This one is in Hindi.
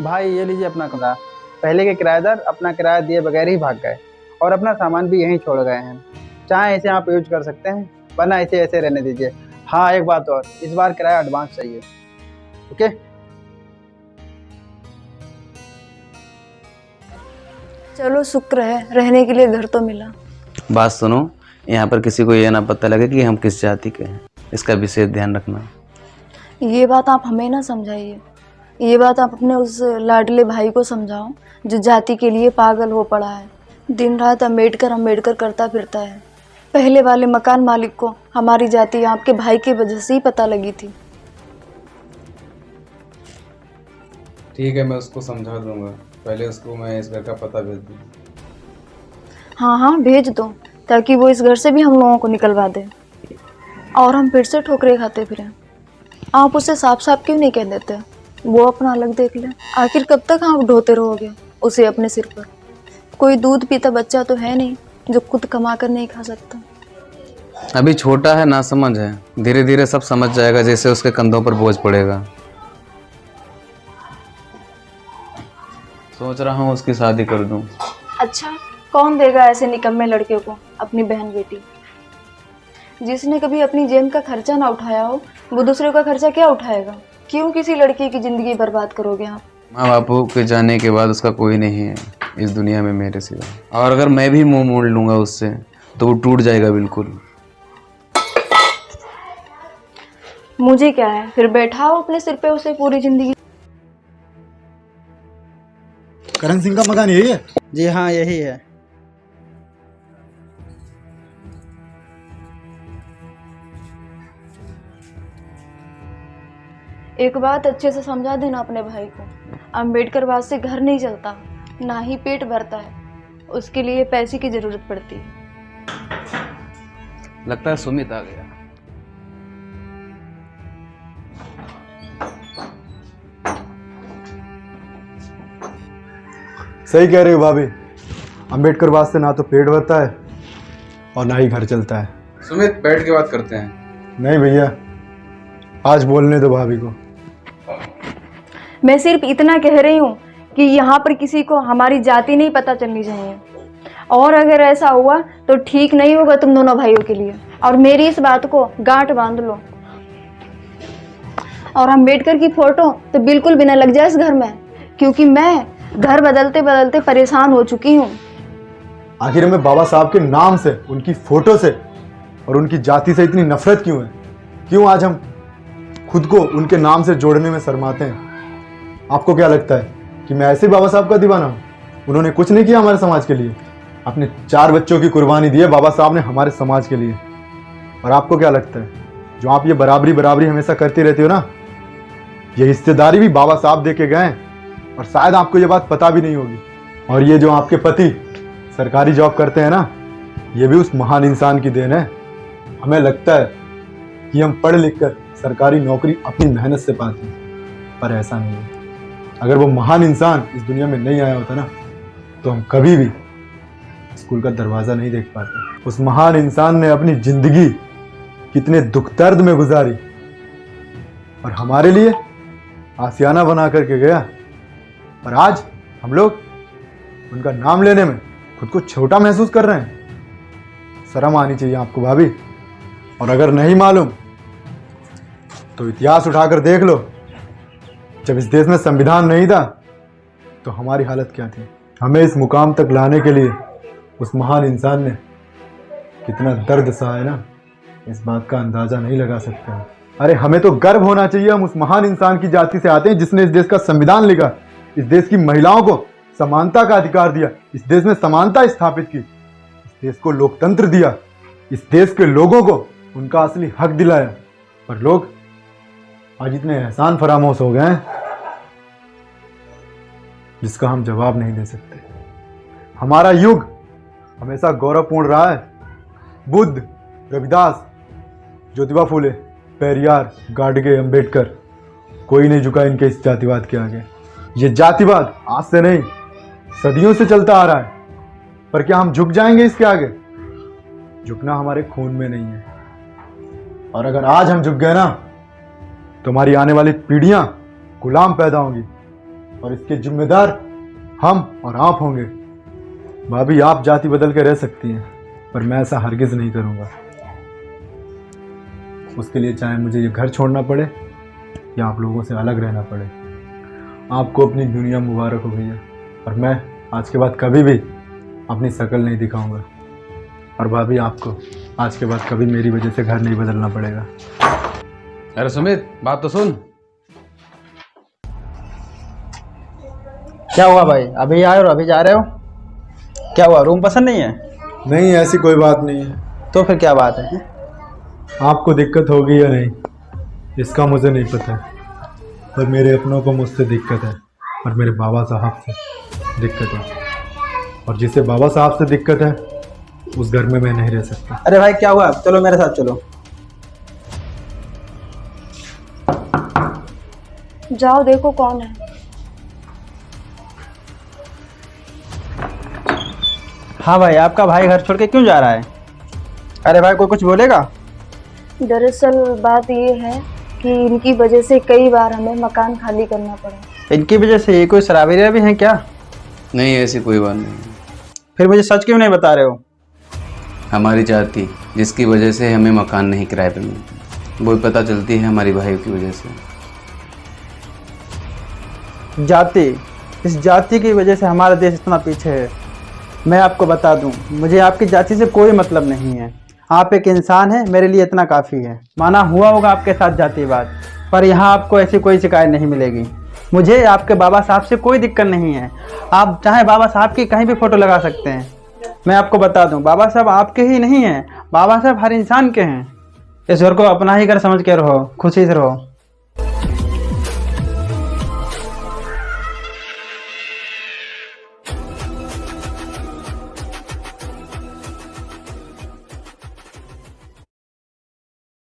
भाई ये लीजिए अपना कमरा। पहले के किराएदार अपना किराया दिए बगैर ही भाग गए और अपना सामान भी यहीं छोड़ गए हैं। चाहे इसे आप यूज कर सकते हैं, वरना इसे ऐसे रहने दीजिए। हाँ, एक बात और, इस बार किराया एडवांस चाहिए। ओके। चलो शुक्र है रहने के लिए घर तो मिला। बात सुनो, यहाँ पर किसी को ये ना पता लगे कि हम किस जाति के हैं, इसका विशेष ध्यान रखना। ये बात आप हमें ना समझाइए, ये बात आप अपने उस लाडले भाई को समझाओ जो जाति के लिए पागल हो पड़ा है। दिन रात अम्बेडकर अम्बेडकर करता फिरता है। पहले वाले मकान मालिक को हमारी जाति आपके भाई की वजह से ही पता लगी थी। ठीक है, मैं उसको समझा दूंगा। पहले उसको मैं इस घर का पता भेज दूँ। हाँ हाँ भेज दो, ताकि वो इस घर से भी हम लोगों को निकलवा दे और हम फिर से ठोकरे खाते फिरें। आप उसे साफ साफ क्यों नहीं कह देते, वो अपना अलग देख ले। आखिर कब तक आप ढोते रहोगे उसे अपने सिर पर। कोई दूध पीता बच्चा तो है नहीं जो खुद कमा कर नहीं खा सकता। अभी छोटा है, ना समझ है, धीरे धीरे सब समझ जाएगा जैसे उसके कंधों पर बोझ पड़ेगा। सोच रहा हूँ उसकी शादी कर दूँ। अच्छा, कौन देगा ऐसे निकम्मे लड़के को अपनी बहन बेटी? जिसने कभी अपनी जेब का खर्चा ना उठाया हो वो दूसरे का खर्चा क्या उठाएगा? क्यों किसी लड़की की जिंदगी बर्बाद करोगे आप? माँ बापू के जाने के बाद उसका कोई नहीं है इस दुनिया में मेरे सिवा, और अगर मैं भी मुंह मोड़ लूंगा उससे तो वो टूट जाएगा बिल्कुल। मुझे क्या है, फिर बैठाओ अपने सिर पे उसे पूरी जिंदगी। करण सिंह का मकान यही है? जी हाँ, यही है। एक बात अच्छे से समझा देना अपने भाई को, अम्बेडकर बात से घर नहीं चलता, ना ही पेट भरता है। उसके लिए पैसे की जरूरत पड़ती है। लगता है सुमित आ गया। सही कह रही हो भाभी, अंबेडकर बात से ना तो पेट भरता है और ना ही घर चलता है। सुमित, बैठ के बात करते हैं। नहीं भैया, आज बोलने दो भाभी को। मैं सिर्फ इतना कह रही हूँ कि यहाँ पर किसी को हमारी जाति नहीं पता चलनी चाहिए, और अगर ऐसा हुआ तो ठीक नहीं होगा तुम दोनों भाइयों के लिए। और मेरी इस बात को गांठ बांध लो। और अम्बेडकर की फोटो तो बिल्कुल भी न लग जाए इस घर में, क्योंकि मैं घर बदलते बदलते परेशान हो चुकी हूँ। आखिर हमें बाबा साहब के नाम से, उनकी फोटो से और उनकी जाति से इतनी नफरत क्यों है? क्यों आज हम खुद को उनके नाम से जोड़ने में शर्माते हैं? आपको क्या लगता है कि मैं ऐसे बाबा साहब का दीवाना हूँ? उन्होंने कुछ नहीं किया हमारे समाज के लिए। अपने 4 बच्चों की कुर्बानी दी है बाबा साहब ने हमारे समाज के लिए। और आपको क्या लगता है, जो आप ये बराबरी बराबरी हमेशा करती रहती हो ना, ये हिस्सेदारी भी बाबा साहब दे के गए हैं, और शायद आपको ये बात पता भी नहीं होगी। और ये जो आपके पति सरकारी जॉब करते हैं ना, ये भी उस महान इंसान की देन है। हमें लगता है कि हम पढ़ लिख कर सरकारी नौकरी अपनी मेहनत से पाते हैं, पर ऐसा नहीं है। अगर वो महान इंसान इस दुनिया में नहीं आया होता ना, तो हम कभी भी स्कूल का दरवाज़ा नहीं देख पाते। उस महान इंसान ने अपनी जिंदगी कितने दुख दर्द में गुजारी और हमारे लिए आशियाना बना करके गया। और आज हम लोग उनका नाम लेने में खुद को छोटा महसूस कर रहे हैं। शर्म आनी चाहिए आपको भाभी। और अगर नहीं मालूम तो इतिहास उठाकर देख लो। जब इस देश में संविधान नहीं था तो हमारी हालत क्या थी? हमें इस मुकाम तक लाने के लिए उस महान इंसान ने कितना दर्द सहा है ना, इस बात का अंदाजा नहीं लगा सकते हम। अरे हमें तो गर्व होना चाहिए, हम उस महान इंसान की जाति से आते हैं जिसने इस देश का संविधान लिखा, इस देश की महिलाओं को समानता का अधिकार दिया, इस देश में समानता स्थापित की, इस देश को लोकतंत्र दिया, इस देश के लोगों को उनका असली हक दिलाया। पर लोग आज इतने एहसान फरामोश हो गए हैं जिसका हम जवाब नहीं दे सकते। हमारा युग हमेशा गौरवपूर्ण रहा है। बुद्ध, रविदास, ज्योतिबा फूले, पेरियार, गाडगे, अंबेडकर, कोई नहीं झुका इनके इस जातिवाद के आगे। ये जातिवाद आज से नहीं, सदियों से चलता आ रहा है। पर क्या हम झुक जाएंगे इसके आगे? झुकना हमारे खून में नहीं है। और अगर आज हम झुक गए ना, तो हमारी आने वाली पीढ़ियां गुलाम पैदा होंगी और इसके जिम्मेदार हम और आप होंगे। भाभी, आप जाति बदल के रह सकती हैं, पर मैं ऐसा हरगिज नहीं करूंगा। उसके लिए चाहे मुझे ये घर छोड़ना पड़े या आप लोगों से अलग रहना पड़े। आपको अपनी दुनिया मुबारक हो भैया, और मैं आज के बाद कभी भी अपनी शक्ल नहीं दिखाऊंगा। और भाभी, आपको आज के बाद कभी मेरी वजह से घर नहीं बदलना पड़ेगा। अरे सुमित, बात तो सुन। क्या हुआ भाई, अभी आए और अभी जा रहे हो? क्या हुआ, रूम पसंद नहीं है? नहीं, ऐसी कोई बात नहीं है। तो फिर क्या बात है? आपको दिक्कत होगी या नहीं इसका मुझे नहीं पता, पर मेरे अपनों को मुझसे दिक्कत है और मेरे बाबा साहब से दिक्कत है, और जिसे बाबा साहब से दिक्कत है उस घर में मैं नहीं रह सकता। अरे भाई क्या हुआ, चलो मेरे साथ चलो। जाओ देखो कौन है। हाँ भाई, आपका भाई घर छोड़ के क्यों जा रहा है? अरे भाई, कोई कुछ बोलेगा? दरअसल बात ये है कि इनकी वजह से कई बार हमें मकान खाली करना पड़ा। इनकी वजह से? ये कोई शराबी भी हैं क्या? नहीं, ऐसी कोई बात नहीं। फिर मुझे सच क्यों नहीं बता रहे हो? हमारी जाति जिसकी वजह से हमें मकान नहीं किराए पे मिलते, वो पता चलती है हमारी भाई की वजह से। जाति, इस जाति की वजह से हमारा देश इतना पीछे है। मैं आपको बता दूं, मुझे आपकी जाति से कोई मतलब नहीं है। आप एक इंसान हैं, मेरे लिए इतना काफ़ी है। माना हुआ होगा आपके साथ जातिवाद, पर यहाँ आपको ऐसी कोई शिकायत नहीं मिलेगी। मुझे आपके बाबा साहब से कोई दिक्कत नहीं है। आप चाहे बाबा साहब की कहीं भी फ़ोटो लगा सकते हैं। मैं आपको बता दूं, बाबा साहब आपके ही नहीं हैं, बाबा साहब हर इंसान के हैं। इस घर को अपना ही घर समझ के रहो, खुशी से रहो।